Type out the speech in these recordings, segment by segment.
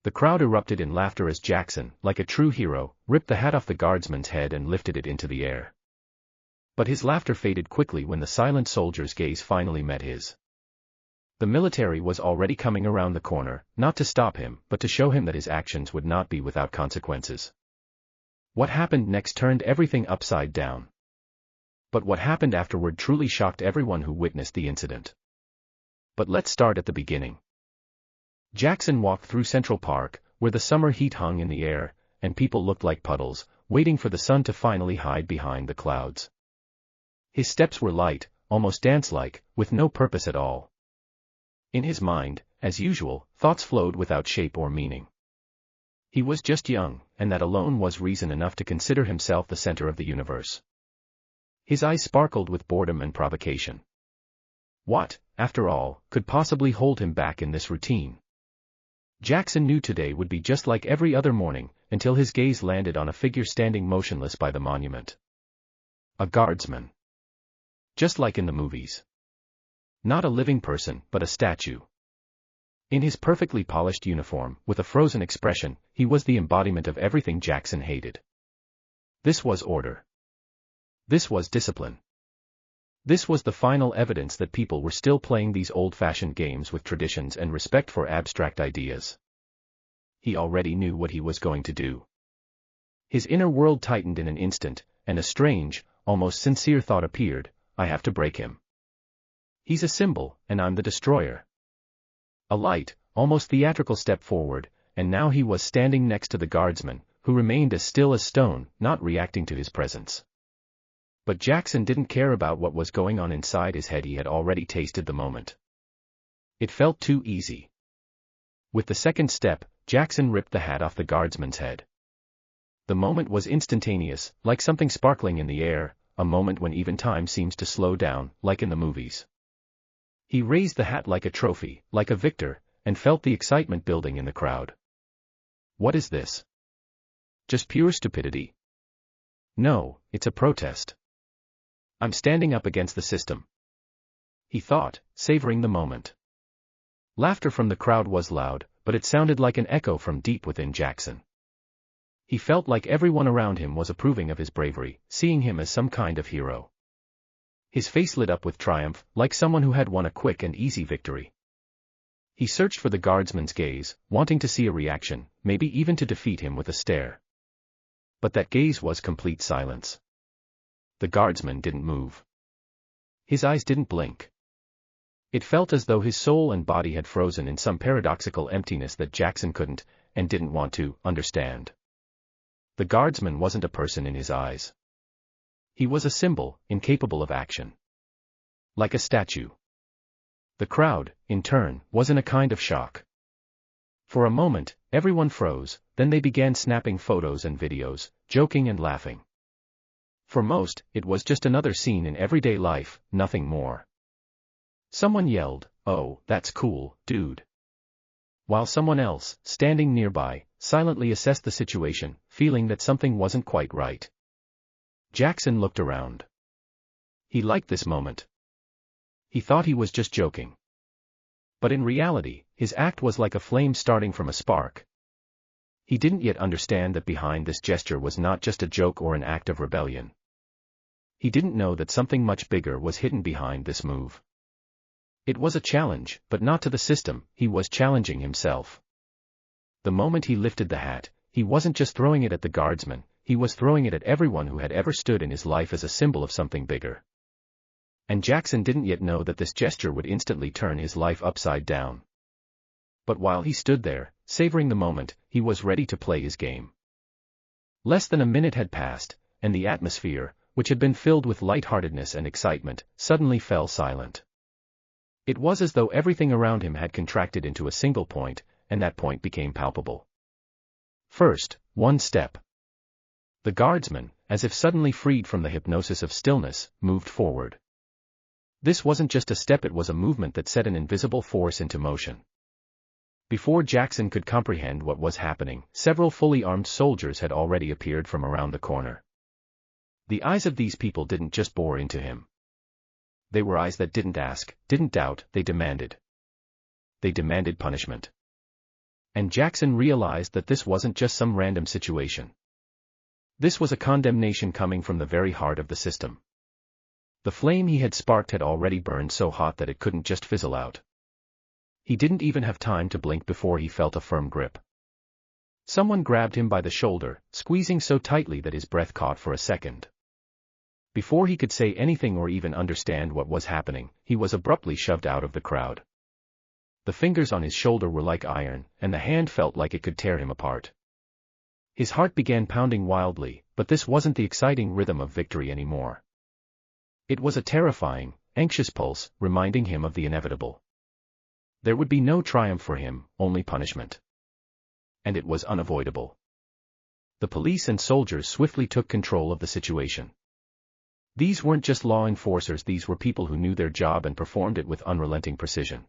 The crowd erupted in laughter as Jackson, like a true hero, ripped the hat off the guardsman's head and lifted it into the air. But his laughter faded quickly when the silent soldier's gaze finally met his. The military was already coming around the corner, not to stop him, but to show him that his actions would not be without consequences. What happened next turned everything upside down. But what happened afterward truly shocked everyone who witnessed the incident. But let's start at the beginning. Jackson walked through Central Park, where the summer heat hung in the air, and people looked like puddles, waiting for the sun to finally hide behind the clouds. His steps were light, almost dance-like, with no purpose at all. In his mind, as usual, thoughts flowed without shape or meaning. He was just young, and that alone was reason enough to consider himself the center of the universe. His eyes sparkled with boredom and provocation. What, after all, could possibly hold him back in this routine? Jackson knew today would be just like every other morning, until his gaze landed on a figure standing motionless by the monument. A guardsman. Just like in the movies. Not a living person, but a statue. In his perfectly polished uniform, with a frozen expression, he was the embodiment of everything Jackson hated. This was order. This was discipline. This was the final evidence that people were still playing these old-fashioned games with traditions and respect for abstract ideas. He already knew what he was going to do. His inner world tightened in an instant, and a strange, almost sincere thought appeared: I have to break him. He's a symbol, and I'm the destroyer. A light, almost theatrical step forward, and now he was standing next to the guardsman, who remained as still as stone, not reacting to his presence. But Jackson didn't care about what was going on inside his head. He had already tasted the moment. It felt too easy. With the second step, Jackson ripped the hat off the guardsman's head. The moment was instantaneous, like something sparkling in the air, a moment when even time seems to slow down, like in the movies. He raised the hat like a trophy, like a victor, and felt the excitement building in the crowd. What is this? Just pure stupidity? No, it's a protest. I'm standing up against the system, he thought, savoring the moment. Laughter from the crowd was loud, but it sounded like an echo from deep within Jackson. He felt like everyone around him was approving of his bravery, seeing him as some kind of hero. His face lit up with triumph, like someone who had won a quick and easy victory. He searched for the guardsman's gaze, wanting to see a reaction, maybe even to defeat him with a stare. But that gaze was complete silence. The guardsman didn't move. His eyes didn't blink. It felt as though his soul and body had frozen in some paradoxical emptiness that Jackson couldn't, and didn't want to, understand. The guardsman wasn't a person in his eyes. He was a symbol, incapable of action. Like a statue. The crowd, in turn, was in a kind of shock. For a moment, everyone froze, then they began snapping photos and videos, joking and laughing. For most, it was just another scene in everyday life, nothing more. Someone yelled, "Oh, that's cool, dude." While someone else, standing nearby, silently assessed the situation, feeling that something wasn't quite right. Jackson looked around. He liked this moment. He thought he was just joking. But in reality, his act was like a flame starting from a spark. He didn't yet understand that behind this gesture was not just a joke or an act of rebellion. He didn't know that something much bigger was hidden behind this move. It was a challenge, but not to the system. He was challenging himself. The moment he lifted the hat, he wasn't just throwing it at the guardsman, he was throwing it at everyone who had ever stood in his life as a symbol of something bigger. And Jackson didn't yet know that this gesture would instantly turn his life upside down. But while he stood there, savoring the moment, he was ready to play his game. Less than a minute had passed, and the atmosphere, which had been filled with lightheartedness and excitement, suddenly fell silent. It was as though everything around him had contracted into a single point, and that point became palpable. First, one step. The guardsman, as if suddenly freed from the hypnosis of stillness, moved forward. This wasn't just a step, it was a movement that set an invisible force into motion. Before Jackson could comprehend what was happening, several fully armed soldiers had already appeared from around the corner. The eyes of these people didn't just bore into him. They were eyes that didn't ask, didn't doubt, they demanded. They demanded punishment. And Jackson realized that this wasn't just some random situation. This was a condemnation coming from the very heart of the system. The flame he had sparked had already burned so hot that it couldn't just fizzle out. He didn't even have time to blink before he felt a firm grip. Someone grabbed him by the shoulder, squeezing so tightly that his breath caught for a second. Before he could say anything or even understand what was happening, he was abruptly shoved out of the crowd. The fingers on his shoulder were like iron, and the hand felt like it could tear him apart. His heart began pounding wildly, but this wasn't the exciting rhythm of victory anymore. It was a terrifying, anxious pulse, reminding him of the inevitable. There would be no triumph for him, only punishment. And it was unavoidable. The police and soldiers swiftly took control of the situation. These weren't just law enforcers, these were people who knew their job and performed it with unrelenting precision.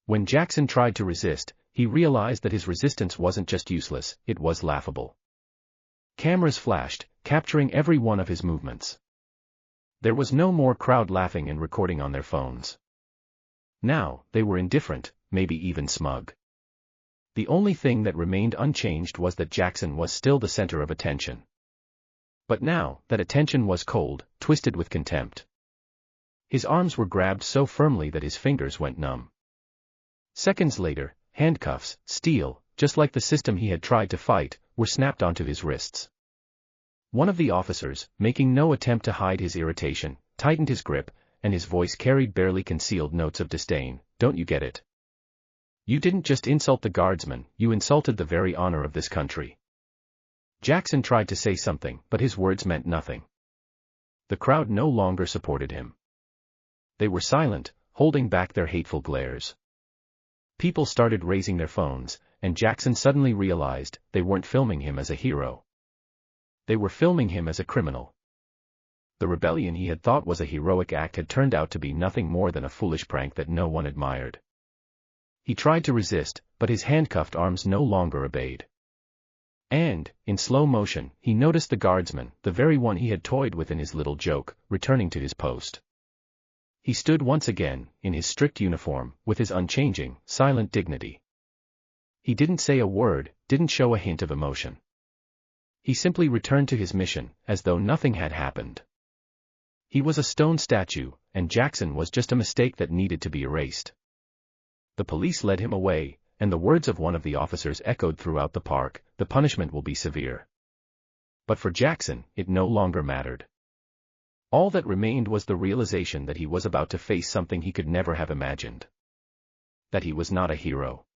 When Jackson tried to resist, he realized that his resistance wasn't just useless, it was laughable. Cameras flashed, capturing every one of his movements. There was no more crowd laughing and recording on their phones. Now, they were indifferent, maybe even smug. The only thing that remained unchanged was that Jackson was still the center of attention. But now, that attention was cold, twisted with contempt. His arms were grabbed so firmly that his fingers went numb. Seconds later, handcuffs, steel, just like the system he had tried to fight, were snapped onto his wrists. One of the officers, making no attempt to hide his irritation, tightened his grip, and his voice carried barely concealed notes of disdain. "Don't you get it? You didn't just insult the Guardsman, you insulted the very honor of this country." Jackson tried to say something, but his words meant nothing. The crowd no longer supported him. They were silent, holding back their hateful glares. People started raising their phones, and Jackson suddenly realized they weren't filming him as a hero. They were filming him as a criminal. The rebellion he had thought was a heroic act had turned out to be nothing more than a foolish prank that no one admired. He tried to resist, but his handcuffed arms no longer obeyed. And, in slow motion, he noticed the Guardsman, the very one he had toyed with in his little joke, returning to his post. He stood once again, in his strict uniform, with his unchanging, silent dignity. He didn't say a word, didn't show a hint of emotion. He simply returned to his mission, as though nothing had happened. He was a stone statue, and Jackson was just a mistake that needed to be erased. The police led him away, and the words of one of the officers echoed throughout the park, "The punishment will be severe." But for Jackson, it no longer mattered. All that remained was the realization that he was about to face something he could never have imagined. That he was not a hero.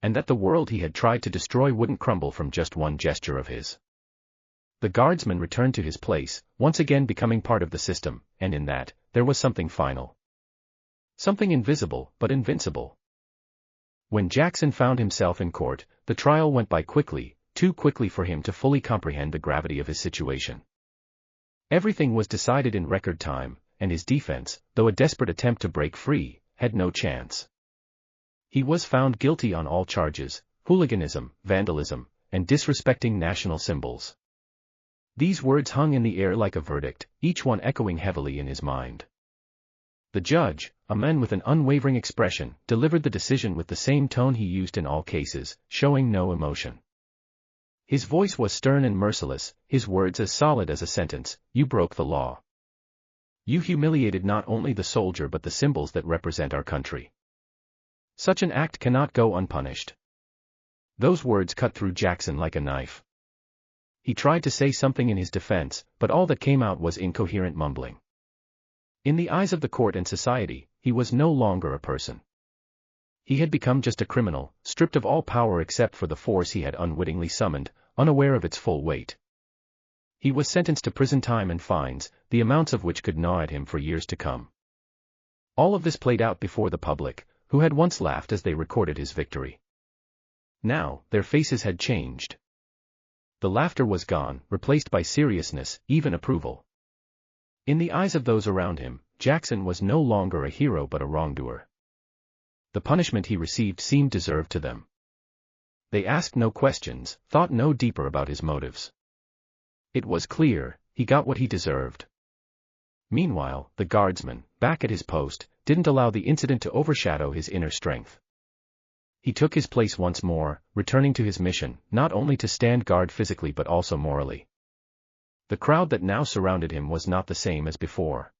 And that the world he had tried to destroy wouldn't crumble from just one gesture of his. The Guardsman returned to his place, once again becoming part of the system, and in that, there was something final. Something invisible, but invincible. When Jackson found himself in court, the trial went by quickly, too quickly for him to fully comprehend the gravity of his situation. Everything was decided in record time, and his defense, though a desperate attempt to break free, had no chance. He was found guilty on all charges: hooliganism, vandalism, and disrespecting national symbols. These words hung in the air like a verdict, each one echoing heavily in his mind. The judge, a man with an unwavering expression, delivered the decision with the same tone he used in all cases, showing no emotion. His voice was stern and merciless, his words as solid as a sentence: "You broke the law. You humiliated not only the soldier but the symbols that represent our country. Such an act cannot go unpunished." Those words cut through Jackson like a knife. He tried to say something in his defense, but all that came out was incoherent mumbling. In the eyes of the court and society, he was no longer a person. He had become just a criminal, stripped of all power except for the force he had unwittingly summoned, unaware of its full weight. He was sentenced to prison time and fines, the amounts of which could gnaw at him for years to come. All of this played out before the public, who had once laughed as they recorded his victory. Now, their faces had changed. The laughter was gone, replaced by seriousness, even approval. In the eyes of those around him, Jackson was no longer a hero but a wrongdoer. The punishment he received seemed deserved to them. They asked no questions, thought no deeper about his motives. It was clear, he got what he deserved. Meanwhile, the Guardsman, back at his post, didn't allow the incident to overshadow his inner strength. He took his place once more, returning to his mission, not only to stand guard physically but also morally. The crowd that now surrounded him was not the same as before.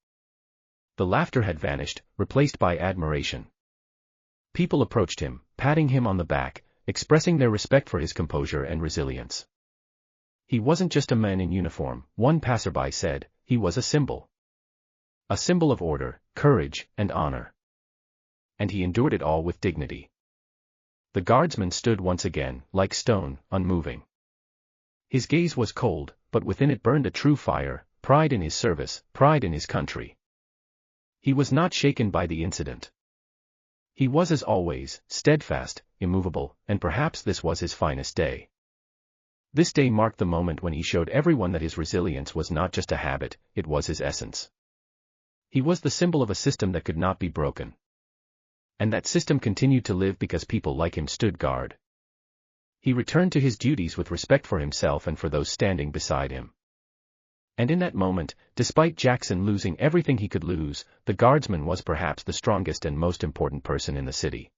The laughter had vanished, replaced by admiration. People approached him, patting him on the back, expressing their respect for his composure and resilience. He wasn't just a man in uniform, one passerby said, he was a symbol. A symbol of order, courage, and honor. And he endured it all with dignity. The guardsman stood once again, like stone, unmoving. His gaze was cold, but within it burned a true fire, pride in his service, pride in his country. He was not shaken by the incident. He was as always, steadfast, immovable, and perhaps this was his finest day. This day marked the moment when he showed everyone that his resilience was not just a habit, it was his essence. He was the symbol of a system that could not be broken. And that system continued to live because people like him stood guard. He returned to his duties with respect for himself and for those standing beside him. And in that moment, despite Jackson losing everything he could lose, the guardsman was perhaps the strongest and most important person in the city.